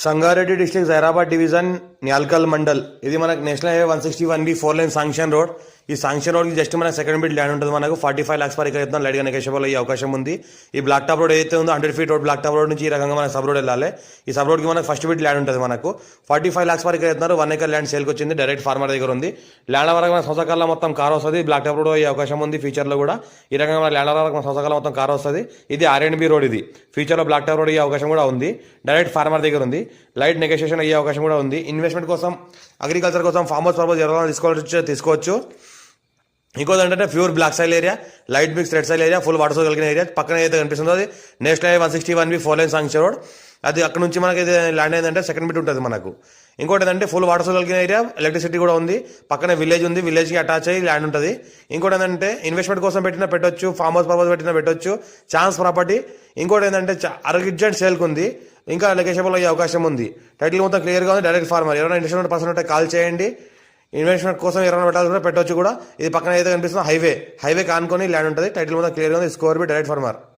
Sangareddy district Zaheerabad division Nyalkal mandal. ఇది మనకు national highway 161B 4 line sanction road. ఈ శాంక్షన్ రోడ్కి జస్ట్ మన సెకండ్ బిట్ ల్యాండ్ ఉంటుంది. మనకు 45 lakhs పర్ ఎకర్ అయితే లైట్గా నెగోషియబుల్ అయ్యే అవకాశం ఉంది. ఈ బ్లాక్ టాప్ రోడ్ ఏదైతే ఉందో 100 feet road black top road నుంచి ఈ రకంగా మనకు సబ్ రోడ్ వెళ్ళాలి. ఈ సబ్ రోడ్కి మనకు ఫస్ట్ బిట్ ల్యాండ్ ఉంటుంది. మనకు 45 lakhs పర్ ఎకర్ అవుతున్నారు. 1 acre ల్యాండ్ సేల్కి వచ్చింది. డైరెక్ట్ ఫార్మర్ దగ్గర ఉంది. ల్యాండ్ వరకు మన సంవత్సరాల మొత్తం కార్ వస్తుంది. బ్లాక్ టాప్ రోడ్ అయ్యే అవకాశం ఉంది ఫ్యూచర్లో కూడా. ఈ రకంగా మన ల్యాండ్ వరకు మన సంవత్సరాల మొత్తం కార్ వస్తుంది. ఇది R&B రోడ్. ఇది ఫ్యూచర్లో బ్లాక్ టాప్ రోడ్ అయ్యే అవకాశం కూడా ఉంది. డైరెక్ట్ ఫార్మర్ దగ్గర ఉంది. లైట్ నెగోషియేషన్ అయ్యే అవకాశం కూడా ఉంది. ఇన్వెస్ట్మెంట్ కోసం, అగ్రికల్చర్ కోసం, ఫార్మ్ హౌస్ పర్పస్ ఎవరైనా తీసుకోవచ్చు. ఇంకోటి ఏంటంటే pure black soil area, light mix red soil area, full water source కలిగిన ఏరియా. పక్కన ఏదైతే కనిపిస్తుందో అది national highway 161B 4 line sanction road. అది అక్కడ నుంచి మనకి ల్యాండ్ ఏంటంటే సెకండ్ బిట్ ఉంటుంది మనకు. ఇంకోటి ఏంటంటే ఫుల్ వాటర్ సోర్స్ కలిగిన ఏరియా, ఎలక్ట్రిసిటీ కూడా ఉంది. పక్కన విలేజ్ ఉంది. విలేజ్కి అటాచ్ అయ్యి ల్యాండ్ ఉంటుంది. ఇంకోటి ఏంటంటే ఇన్వెస్ట్మెంట్ కోసం పెట్టొచ్చు, ఫార్మ్ హౌస్ పర్పస్ పెట్టొచ్చు. Chance property. ఇంకోటి ఏంటంటే అర్జెంట్ సేల్కి ఉంది. ఇంకా నెగోషియబుల్ అయ్యే అవకాశం ఉంది. టైటిల్ మొత్తం క్లియర్గా ఉంది. Direct farmer. ఎవరైనా ఇంట్రెస్ట్ పర్సన్ ఉంటే కాల్ చేయండి. ఇన్వెస్ట్మెంట్ కోసం ఎవరైనా పెట్టాలి కూడా పెట్టవచ్చు కూడా. ఇది పక్కన ఏదైతే కనిపిస్తుందో హైవే కానుకొని ల్యాండ్ ఉంటుంది. టైటిల్ మొత్తం క్లియర్గా ఉంది. స్కోర్ బి డైరెక్ట్ ఫార్మర్.